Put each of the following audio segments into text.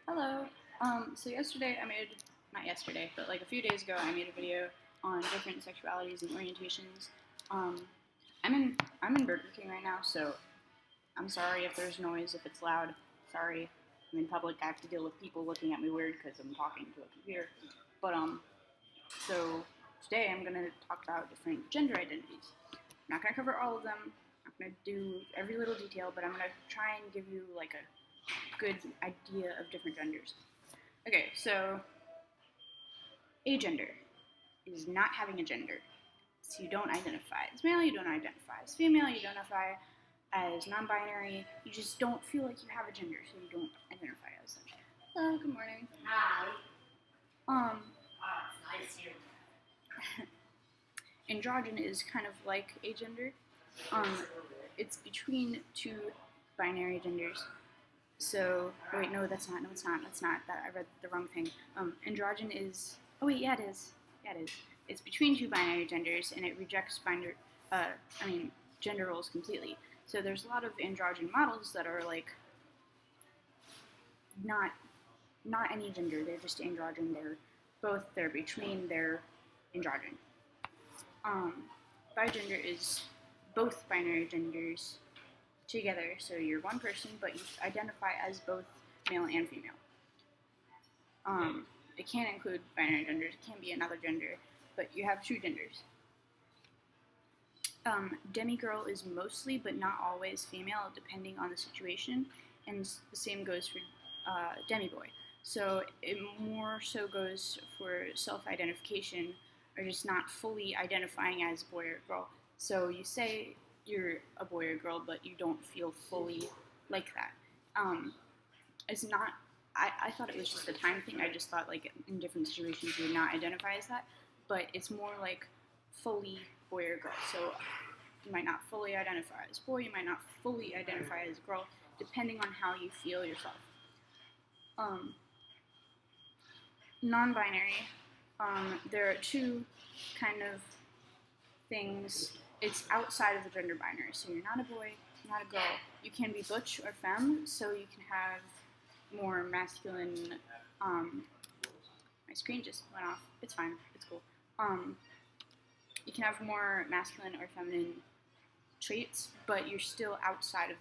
Hello. So yesterday not yesterday, but like a few days ago, I made a video on different sexualities and orientations. Um, I'm in Burger King right now, so I'm sorry if there's noise, if it's loud. Sorry. I'm in public. I have to deal with people looking at me weird because I'm talking to a computer. But so today I'm gonna talk about different gender identities. I'm not gonna cover all of them. I'm not gonna do every little detail, but I'm gonna try and give you like a good idea of different genders. Okay, so agender is not having a gender. So you don't identify as male, you don't identify as female, you don't identify as non-binary. You just don't feel like you have a gender, so you don't identify as such. Hello, good morning. Hi. Um, Nice here. androgen is kind of like agender. It's between two binary genders. So, wait, no, that's not. No, it's not. That's not. That I read the wrong thing. Androgen is. Oh wait, yeah, it is. Yeah, it is. It's between two binary genders, and it rejects gender roles completely. So there's a lot of androgen models that are like not not any gender. They're just androgen. They're between. They're androgen. Um, Bigender is both binary genders together. So you're one person, but you identify as both male and female. It can include binary genders. It can be another gender, but you have two genders. Demigirl is mostly, but not always, female, depending on the situation, and the same goes for demiboy. So it more so goes for self-identification, or just not fully identifying as a boy or girl. So you say you're a boy or girl, but you don't feel fully like that. It's not. I thought it was just a time thing. I just thought like in different situations you would not identify as that, but it's more like fully boy or girl. So you might not fully identify as boy, you might not fully identify as girl, depending on how you feel yourself. Non-binary. There are two kind of things. It's outside of the gender binary. So you're not a boy, not a girl. You can be butch or femme, so you can have more masculine. My screen just went off. It's fine. It's cool. You can have more masculine or feminine traits, but you're still outside of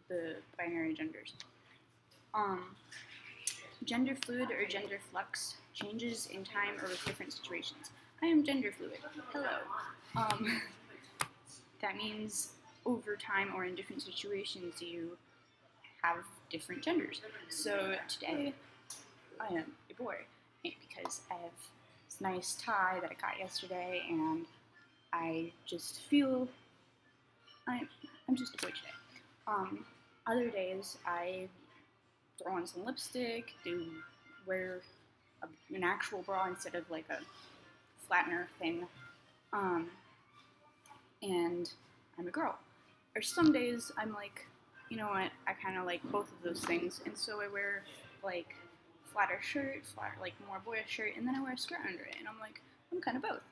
the binary genders. Gender fluid or gender flux changes in time or with different situations. I am gender fluid. Hello. That means over time or in different situations you have different genders. So today I am a boy because I have this nice tie that I got yesterday, and I just feel I'm just a boy today. Other days I throw on some lipstick, wear an actual bra instead of like a flattener thing, and I'm a girl. Or some days I'm like, you know what, I kind of like both of those things, and so I wear like flatter shirt, like more boyish shirt, and then I wear a skirt under it, and I'm like, I'm kind of both.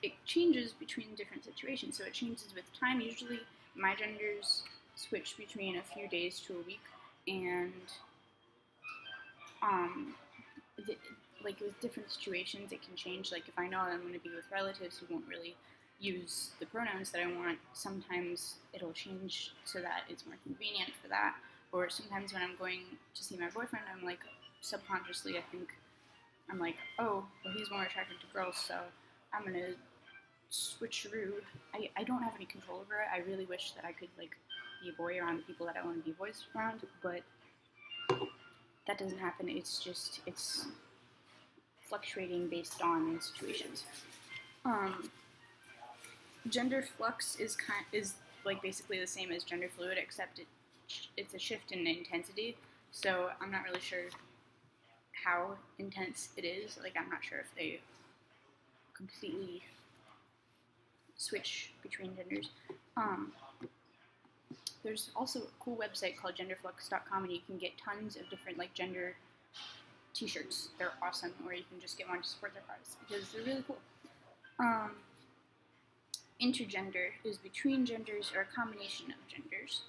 It changes between different situations, so it changes with time. Usually my genders switch between a few days to a week, and like with different situations it can change. Like if I know I'm going to be with relatives who won't really use the pronouns that I want, sometimes it'll change so that it's more convenient for that. Or sometimes when I'm going to see my boyfriend, I'm like subconsciously I'm like, oh, well, he's more attracted to girls, so I'm going to switcheroo. I don't have any control over it. I really wish that I could like be a boy around the people that I want to be boys around, but that doesn't happen. It's fluctuating based on situations. Gender flux is like basically the same as gender fluid, except it's a shift in intensity. So I'm not really sure how intense it is. Like I'm not sure if they completely switch between genders. There's also a cool website called genderflux.com, and you can get tons of different like gender t-shirts. They're awesome, or you can just get one to support their cause because they're really cool. Intergender is between genders or a combination of genders.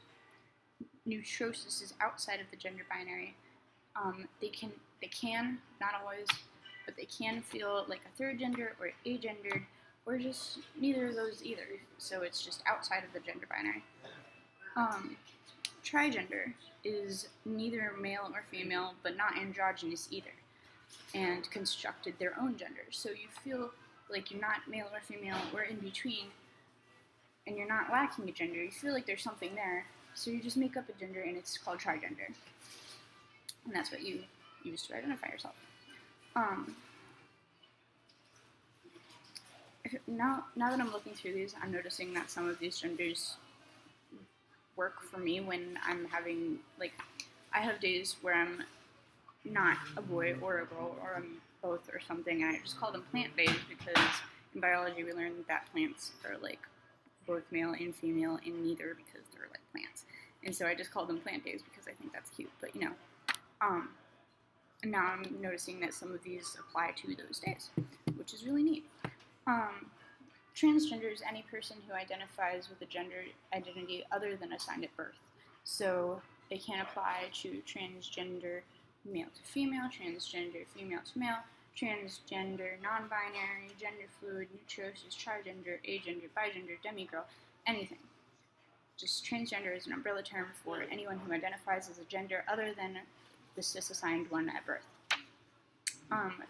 Neutrosis is outside of the gender binary. They can, not always, but they can feel like a third gender or agendered or just neither of those either. So it's just outside of the gender binary. Trigender is neither male or female, but not androgynous either, and constructed their own gender. So you feel like you're not male or female or in between, and you're not lacking a gender. You feel like there's something there, so you just make up a gender, and it's called trigender. And that's what you use to identify yourself. Now that I'm looking through these, I'm noticing that some of these genders work for me when I'm having, like, I have days where I'm not a boy or a girl, or I'm both or something, and I just call them plant days because in biology we learned that plants are like both male and female and neither because they're like plants. And so I just call them plant days because I think that's cute. But now I'm noticing that some of these apply to those days, which is really neat. Transgender is any person who identifies with a gender identity other than assigned at birth. So it can apply to transgender male to female, transgender female to male, transgender non-binary, gender fluid, neutrosis, trigender, agender, bigender, demigirl, anything. Just transgender is an umbrella term for anyone who identifies as a gender other than the cis-assigned one at birth.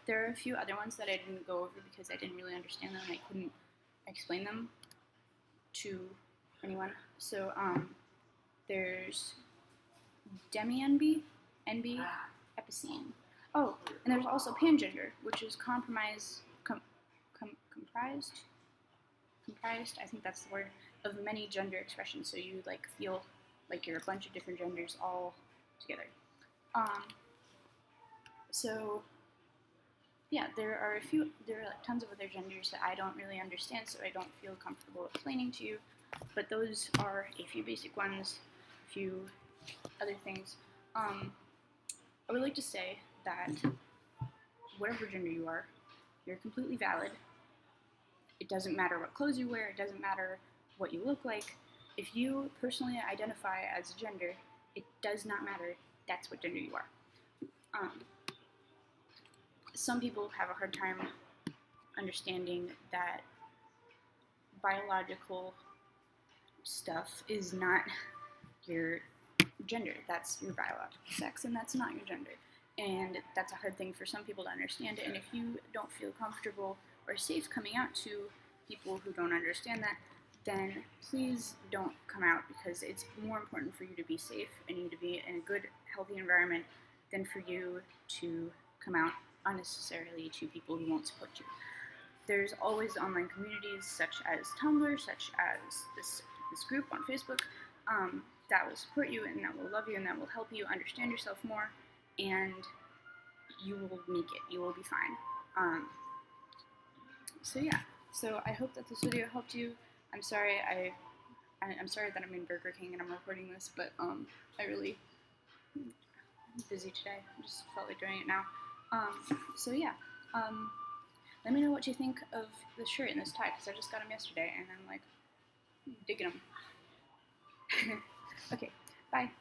There are a few other ones that I didn't go over because I didn't really understand them and I couldn't explain them to anyone. So there's demi-NB, NB, epicene. Oh, and there's also pangender, which is comprised, I think that's the word, of many gender expressions. So you like feel like you're a bunch of different genders all together. So yeah, there are like tons of other genders that I don't really understand, so I don't feel comfortable explaining to you. But those are a few basic ones, a few other things. I would like to say that whatever gender you are, you're completely valid. It doesn't matter what clothes you wear, it doesn't matter what you look like. If you personally identify as a gender, it does not matter. That's what gender you are. Some people have a hard time understanding that biological stuff is not your gender. That's your biological sex, and that's not your gender. And that's a hard thing for some people to understand. And if you don't feel comfortable or safe coming out to people who don't understand that, then please don't come out, because it's more important for you to be safe and you to be in a good, healthy environment than for you to come out unnecessarily to people who won't support you. There's always online communities such as Tumblr, such as this group on Facebook, that will support you and that will love you and that will help you understand yourself more, and you will make it. You will be fine. So yeah. So I hope that this video helped you. I'm sorry I'm sorry that I'm in Burger King and I'm recording this, but I'm busy today. I just felt like doing it now. So yeah, let me know what you think of this shirt and this tie, because I just got them yesterday and I'm like digging them. Okay, bye.